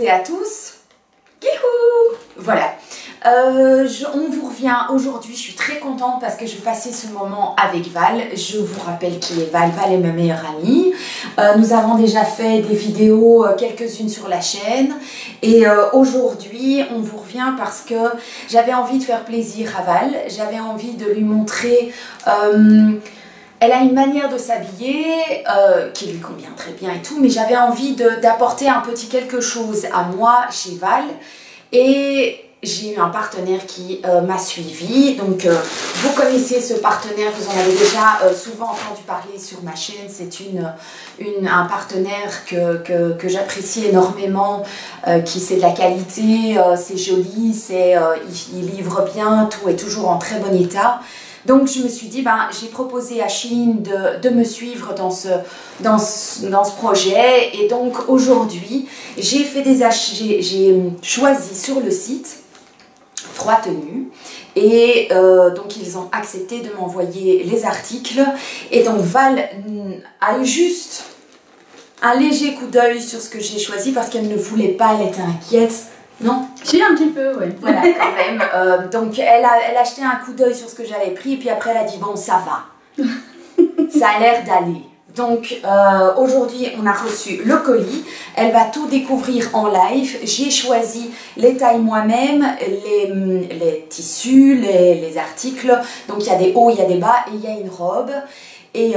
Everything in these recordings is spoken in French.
et à tous. Kihou! Voilà. On vous revient aujourd'hui. Je suis très contente parce que je vais passer ce moment avec Val. Je vous rappelle qui est Val. Val est ma meilleure amie. Nous avons déjà fait des vidéos, quelques-unes sur la chaîne. Et aujourd'hui, on vous revient parce que j'avais envie de faire plaisir à Val. J'avais envie de lui montrer... elle a une manière de s'habiller qui lui convient très bien et tout, mais j'avais envie d'apporter un petit quelque chose à moi chez Val. Et j'ai eu un partenaire qui m'a suivi. Donc vous connaissez ce partenaire, vous en avez déjà souvent entendu parler sur ma chaîne. C'est un partenaire que j'apprécie énormément, qui c'est de la qualité, c'est joli, il livre bien, tout est toujours en très bon état. Donc je me suis dit, j'ai proposé à Shein de me suivre dans ce projet. Et donc aujourd'hui, j'ai choisi sur le site 3 tenues. Et donc ils ont accepté de m'envoyer les articles. Et donc Val a eu juste un léger coup d'œil sur ce que j'ai choisi parce qu'elle ne voulait pas, elle était inquiète. Non? Si, un petit peu, oui. Voilà, quand même. Donc, elle a jeté un coup d'œil sur ce que j'avais pris, et puis après, elle a dit, bon, ça va. Ça a l'air d'aller. Donc, aujourd'hui, on a reçu le colis. Elle va tout découvrir en live. J'ai choisi les tailles moi-même, les tissus, les articles. Donc, il y a des hauts, il y a des bas, et il y a une robe. Et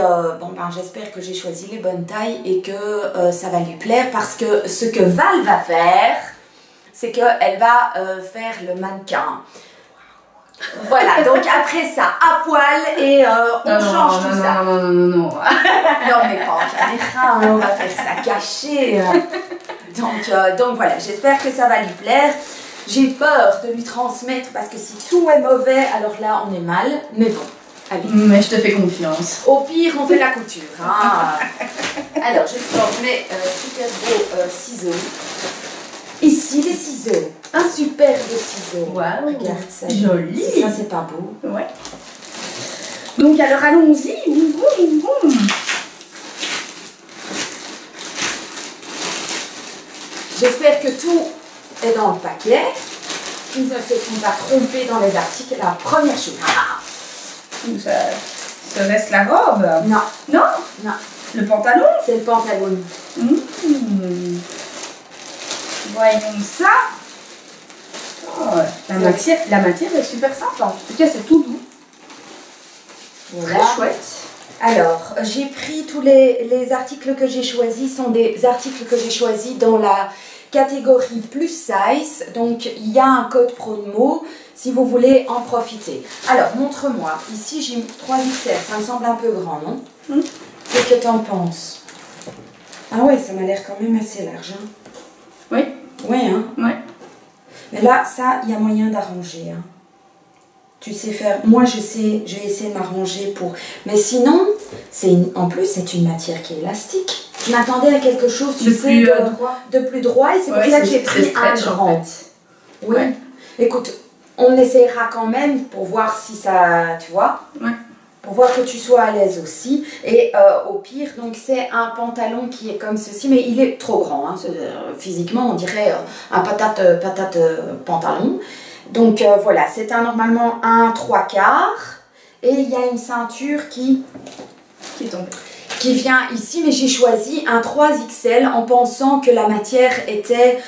j'espère que j'ai choisi les bonnes tailles et que ça va lui plaire, parce que ce que Val va faire... c'est qu'elle va faire le mannequin. Voilà, donc après ça, à poil et on change tout ça. Non, mais pas en caméra, on va faire ça caché. Donc voilà, j'espère que ça va lui plaire. J'ai peur de lui transmettre parce que si tout est mauvais, alors là on est mal. Mais bon, allez. Mais je te fais confiance. Au pire, on fait la couture. Hein. Alors, je sors mes super beaux ciseaux. Ici, les ciseaux. Un superbe ciseau. Waouh, regarde ça. Joli. Ça, c'est pas beau. Ouais. Donc, alors, allons-y. J'espère que tout est dans le paquet. Qu'ils ne se sont pas trompés dans les articles. La première chose. Ça reste la robe? Non. Non? Non. Le pantalon? C'est le pantalon. Voyons ça. Oh, la matière est super sympa. En tout cas, c'est tout doux. Voilà. Très chouette. Alors, j'ai pris tous les articles que j'ai choisis, sont des articles que j'ai choisis dans la catégorie plus size. Donc, il y a un code promo si vous voulez en profiter. Alors, montre-moi. Ici, j'ai 3XL. Ça me semble un peu grand, non? Qu'est-ce que tu en penses? Ah ouais, ça m'a l'air quand même assez large. Hein? Oui. Oui, hein? Ouais. Mais là, ça, il y a moyen d'arranger. Hein. Tu sais faire... Moi, je vais essayer de m'arranger pour... Mais sinon, en plus, c'est une matière qui est élastique. Je m'attendais à quelque chose, tu sais, de plus droit. Et c'est pour ça que j'ai pris un grand. En fait. Oui. Ouais. Écoute, on essaiera quand même pour voir si ça... Tu vois? Ouais. Pour voir que tu sois à l'aise aussi. Et au pire, donc c'est un pantalon qui est comme ceci, mais il est trop grand. Hein. Physiquement, on dirait un patate pantalon. Donc voilà, c'est normalement un 3/4. Et il y a une ceinture qui est tombée. Qui vient ici, mais j'ai choisi un 3XL en pensant que la matière était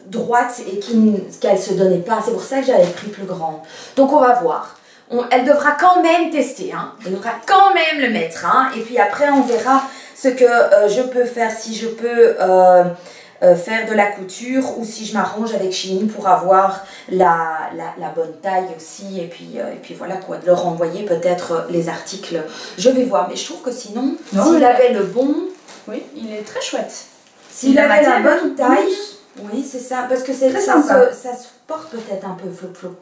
droite et qu'elle ne se donnait pas. C'est pour ça que j'avais pris plus grand. Donc on va voir. Elle devra quand même tester, hein. Elle devra quand même le mettre, hein. Et puis après on verra ce que je peux faire, si je peux faire de la couture ou si je m'arrange avec Shein pour avoir la bonne taille aussi. Et puis voilà quoi, de leur envoyer peut-être les articles. Je vais voir, mais je trouve que sinon, s'il avait le bon... Oui, il est très chouette. S'il avait la bonne taille, oui c'est ça, parce que ça se porte peut-être un peu flop-flop.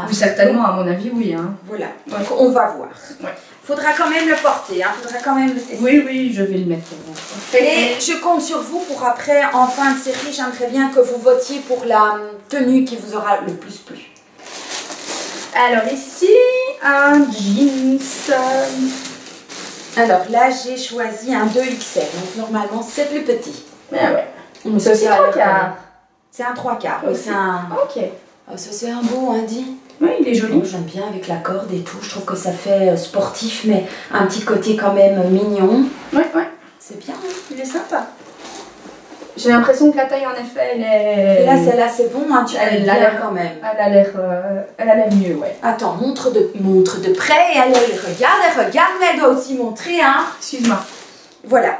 Oui, certainement, à mon avis, oui. Hein. Voilà, donc on va voir. Ouais. Faudra quand même le porter, hein. Faudra quand même le tester. Oui, je vais le mettre. Et je compte sur vous pour après, en fin de série, j'aimerais bien que vous votiez pour la tenue qui vous aura le plus plu. Alors ici, un jeans. Alors là, j'ai choisi un 2XL, donc normalement c'est plus petit. Ah ouais. C'est aussi 3/4. C'est un 3/4. Oui, c'est un... Ok. Oh, ça c'est un beau Indi. Oui, il est joli. Oh, j'aime bien avec la corde et tout. Je trouve que ça fait sportif, mais un petit côté quand même mignon. Ouais, ouais. C'est bien. Il est sympa. J'ai l'impression que la taille, en effet, elle est... Et là, celle-là, c'est bon, hein, tu Elle l'as a l'air quand même. Elle a l'air mieux, ouais. Attends, montre de près et elle regarde, mais elle doit aussi montrer, hein. Excuse-moi. Voilà.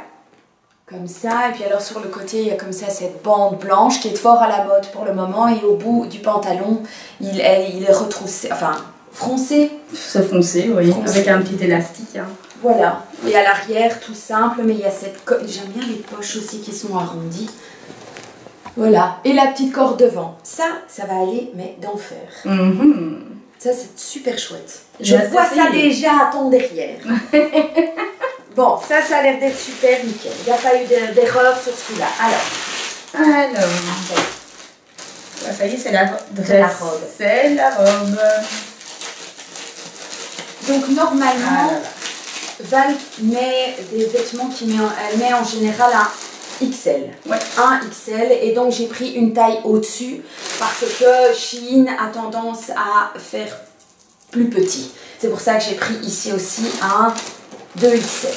Comme ça, et puis alors sur le côté, il y a comme ça cette bande blanche qui est fort à la mode pour le moment, et au bout du pantalon, il est retroussé, enfin, froncé. C'est foncé, oui, foncé. Avec un petit élastique, hein. Voilà, et à l'arrière, tout simple, mais il y a cette... J'aime bien les poches aussi qui sont arrondies. Voilà, et la petite corde devant. Ça va aller, mais d'enfer. Ça, c'est super chouette. Je vois ça déjà à ton derrière. Bon, ça a l'air d'être super nickel. Il n'y a pas eu d'erreur sur celui-là. Alors. Ça y est, c'est la robe. C'est la robe. Donc, normalement... Val met des vêtements elle met en général un XL. Ouais. Un XL, et donc j'ai pris une taille au-dessus parce que Shein a tendance à faire plus petit. C'est pour ça que j'ai pris ici aussi un 2XL.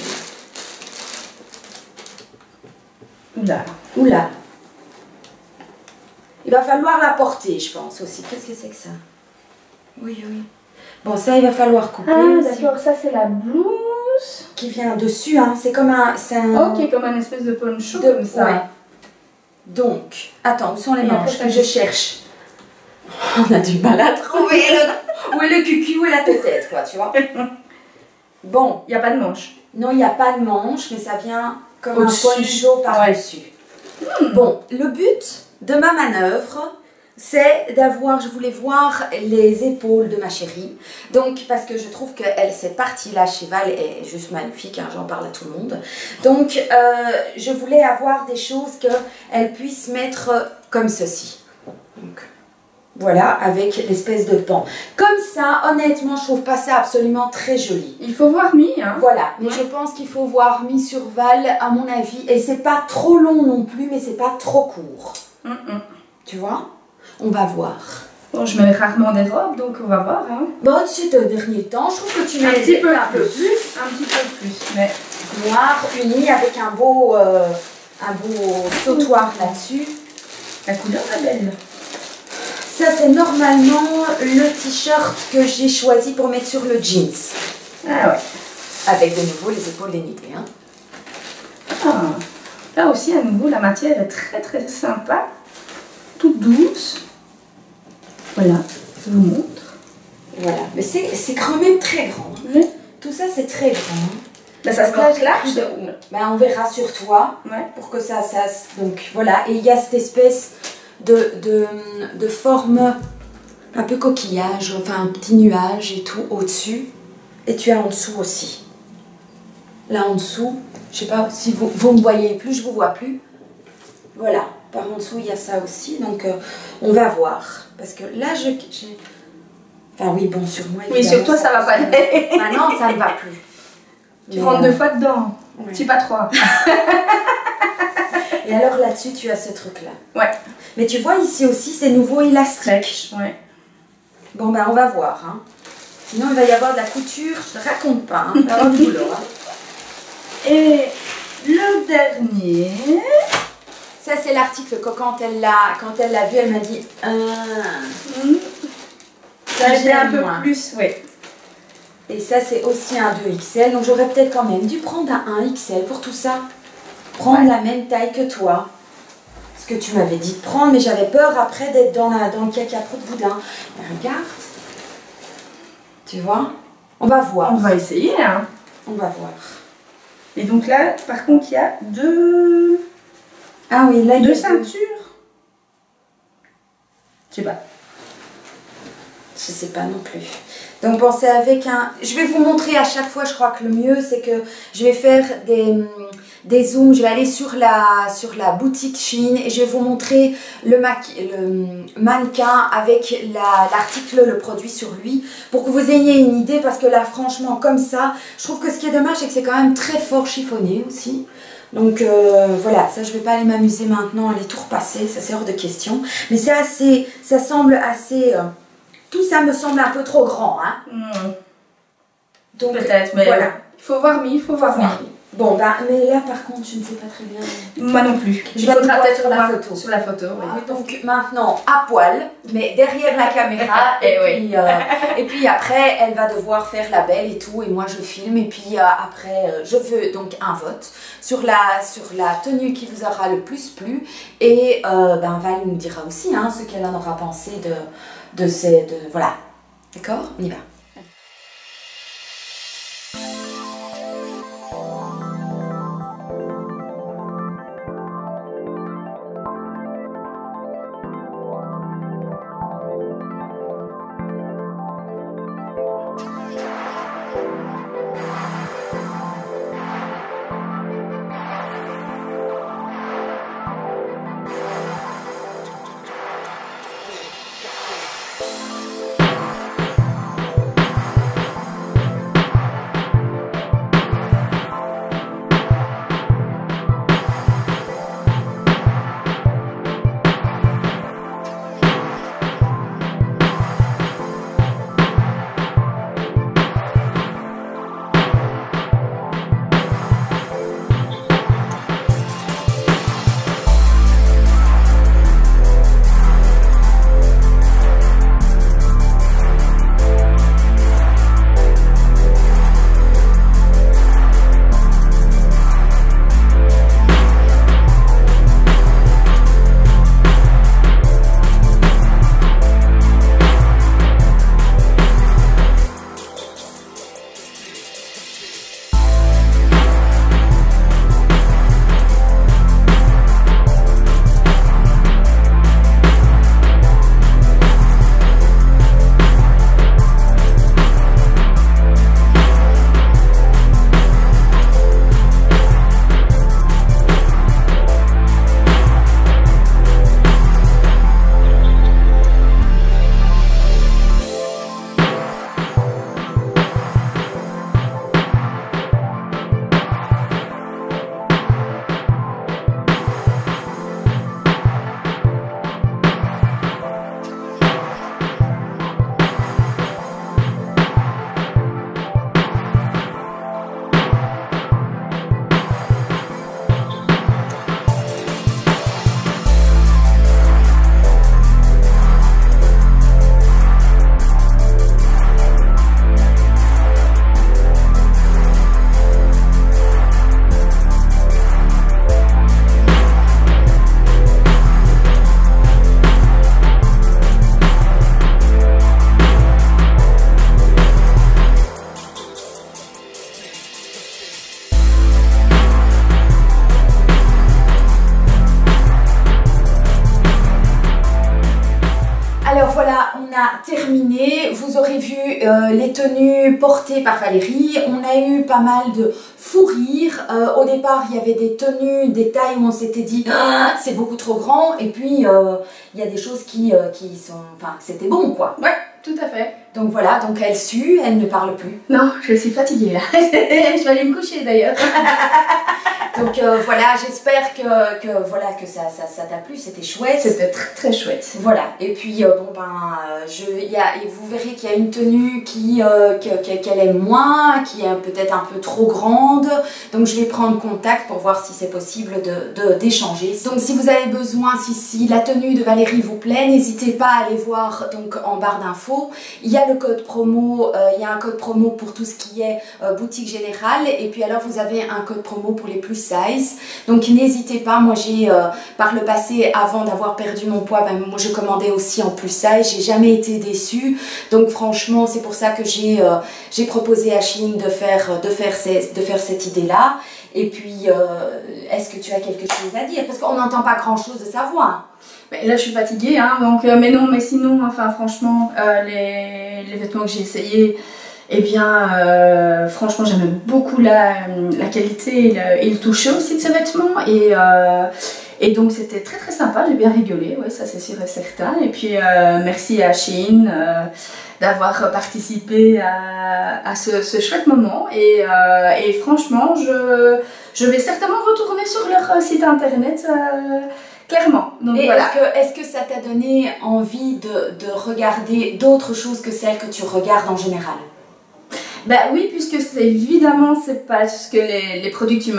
Oula. Oula. Il va falloir la porter, je pense aussi. Qu'est-ce que c'est que ça? Oui, oui. Bon, ça, il va falloir couper. Ah, d'accord, ça c'est la blouse. Qui vient dessus, hein. C'est comme un... Ok, comme un espèce de poncho comme ça. Ouais. Donc, attends, où sont les manches que je cherche? On a du mal à trouver où est le cucu, où est la tête, quoi, tu vois. Bon. Il n'y a pas de manche. Non, il n'y a pas de manche, mais ça vient comme un poncho par-dessus. Bon, le but de ma manœuvre, c'est d'avoir, je voulais voir les épaules de ma chérie. Donc, parce que je trouve que cette partie-là chez Val est juste magnifique, hein, j'en parle à tout le monde. Donc, je voulais avoir des choses qu'elle puisse mettre comme ceci. Donc, voilà, avec l'espèce de pan. Comme ça, honnêtement, je trouve pas ça absolument très joli. Il faut voir mis, hein. Voilà, mais je pense qu'il faut voir mis sur Val, à mon avis. Et c'est pas trop long non plus, mais c'est pas trop court. Tu vois? On va voir. Bon, je mets rarement des robes, donc on va voir. Hein. Bon, c'est au dernier temps, je trouve que tu mets un petit peu un peu plus. Un petit peu plus, mais... Noir, uni, avec un beau sautoir là-dessus. La couleur est belle. Ça, c'est normalement le t-shirt que j'ai choisi pour mettre sur le jeans. Ah ouais. Avec de nouveau les épaules dénudées. Hein. Ah. Là aussi, à nouveau, la matière est très très sympa. Toute douce. Voilà, je vous montre. Voilà, mais c'est quand même très grand. Oui. Tout ça, c'est très grand. Ben, ça se porte large. Ben, on verra sur toi. Ouais. Pour que ça... Donc voilà, et il y a cette espèce de forme un peu coquillage, enfin un petit nuage et tout au-dessus. Et tu as en dessous aussi. Là en dessous, je sais pas si vous me voyez plus, je vous vois plus. Voilà, par en dessous il y a ça aussi, donc on va voir. Parce que là j'ai... Enfin oui, bon, sur moi... Oui, sur toi ça va pas. Maintenant ça ne va plus. Tu rentres 2 fois dedans, ouais. Tu pas 3. Et alors là-dessus tu as ce truc-là. Ouais. Mais tu vois ici aussi c'est nouveau élastique. Ouais. Bon ben on va voir. Hein. Sinon il va y avoir de la couture, je te raconte pas. Hein. Il va y avoir du boulot. Hein. Et le dernier... Ça c'est l'article que quand elle l'a vu, elle m'a dit ça j'ai un peu plus, oui. Et ça c'est aussi un 2XL, donc j'aurais peut-être quand même dû prendre un 1XL pour tout ça. Prendre la même taille que toi. Ce que tu m'avais dit de prendre, mais j'avais peur après d'être dans le caca-prout de boudin. Mais regarde. Tu vois? On va voir. On va essayer, hein. On va voir. Et donc là, par contre, il y a deux... Ah oui, là, il y a deux ceintures. Je sais pas. Je sais pas non plus. Donc bon, c'est avec un... Je vais vous montrer à chaque fois, je crois que le mieux, c'est que je vais faire des zooms. Je vais aller sur la boutique Shein et je vais vous montrer le mannequin avec l'article, le produit sur lui, pour que vous ayez une idée, parce que là, franchement, comme ça, je trouve que ce qui est dommage, c'est que c'est quand même très fort chiffonné aussi. Donc voilà, ça je vais pas aller m'amuser maintenant à les tout repasser, ça c'est hors de question. Mais c'est assez, ça semble assez, tout ça me semble un peu trop grand, hein. Donc peut-être, mais voilà. Il faut voir mi, il faut voir mi. Bon, bah, mais là par contre, je ne sais pas très bien. Moi non plus. Je vais peut-être sur la photo. Sur la photo, oui. Donc maintenant, à poil, mais derrière la caméra. Et puis après, elle va devoir faire la belle et tout. Et moi, je filme. Et puis après, je veux donc un vote sur la tenue qui vous aura le plus plu. Et ben, Val nous dira aussi hein, ce qu'elle en aura pensé de ces... voilà. D'accord? On y va. Terminé, vous aurez vu les tenues portées par Valérie. On a eu pas mal de fou rires. Au départ, il y avait des tenues, des tailles où on s'était dit ah, c'est beaucoup trop grand. Et puis, il y a des choses qui sont... Enfin, c'était bon quoi. Ouais, tout à fait. Donc voilà, donc elle sue, elle ne parle plus. Non, je suis fatiguée là. Je vais aller me coucher d'ailleurs. Donc voilà, j'espère que ça t'a plu, c'était chouette. C'était très chouette. Voilà, et puis bon ben, et vous verrez qu'il y a une tenue qu'elle aime moins, qui est peut-être un peu trop grande. Donc je vais prendre contact pour voir si c'est possible d'échanger. Donc si vous avez besoin, si la tenue de Valérie vous plaît, n'hésitez pas à aller voir donc en barre d'infos. Il y a le code promo, il y a un code promo pour tout ce qui est boutique générale. Et puis alors vous avez un code promo pour les plus size. Donc n'hésitez pas, moi j'ai par le passé, avant d'avoir perdu mon poids, ben, moi je commandais aussi en plus size, j'ai jamais été déçue. Donc franchement c'est pour ça que j'ai proposé à Shein de faire cette idée là. Et puis est-ce que tu as quelque chose à dire? Parce qu'on n'entend pas grand chose de sa voix. Mais là je suis fatiguée hein, donc mais non, mais sinon enfin franchement les vêtements que j'ai essayés, eh bien franchement j'aime beaucoup la qualité et le toucher aussi de ces vêtements et donc c'était très sympa, j'ai bien rigolé, ouais, ça c'est sûr et certain. Et puis merci à Shein d'avoir participé à ce chouette moment. Et franchement, je vais certainement retourner sur leur site internet, clairement. Donc, et voilà. est-ce que ça t'a donné envie de regarder d'autres choses que celles que tu regardes en général? Bah oui, puisque évidemment c'est pas ce que les produits que tu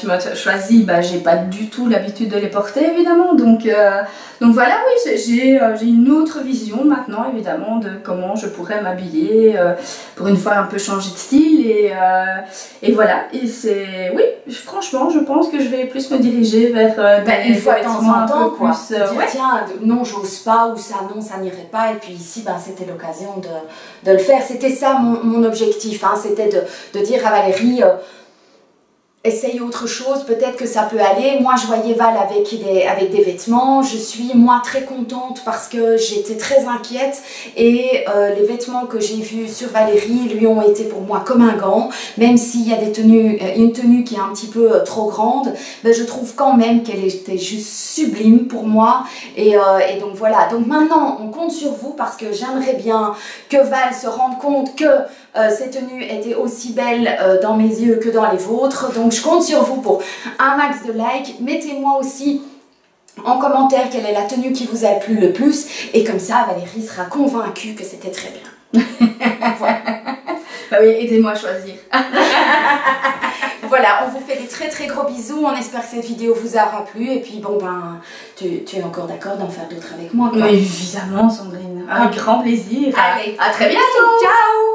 m'as choisi, bah j'ai pas du tout l'habitude de les porter évidemment, donc voilà, oui, j'ai une autre vision maintenant évidemment de comment je pourrais m'habiller pour une fois un peu changer de style et voilà, et c'est, oui, franchement je pense que je vais plus me diriger vers une fois de temps en temps, quoi. Plus, dire, tiens, non j'ose pas, ou ça non ça n'irait pas, et puis ici ben, c'était l'occasion de le faire. C'était ça mon objectif, hein, c'était de dire à Valérie essaye autre chose, peut-être que ça peut aller. Moi je voyais Val avec des vêtements, je suis moi très contente parce que j'étais très inquiète et les vêtements que j'ai vus sur Valérie lui ont été pour moi comme un gant, même s'il y a une tenue qui est un petit peu trop grande, ben je trouve quand même qu'elle était juste sublime pour moi et donc voilà, donc maintenant on compte sur vous parce que j'aimerais bien que Val se rende compte que ces tenues étaient aussi belles dans mes yeux que dans les vôtres, donc je compte sur vous pour un max de likes. Mettez-moi aussi en commentaire quelle est la tenue qui vous a plu le plus et comme ça Valérie sera convaincue que c'était très bien. Voilà. Bah oui, aidez-moi à choisir. Voilà, on vous fait des très très gros bisous, on espère que cette vidéo vous aura plu et puis bon ben, tu es encore d'accord d'en faire d'autres avec moi quoi. Mais évidemment Sandrine, un grand plaisir. Allez, à très bientôt. Ciao.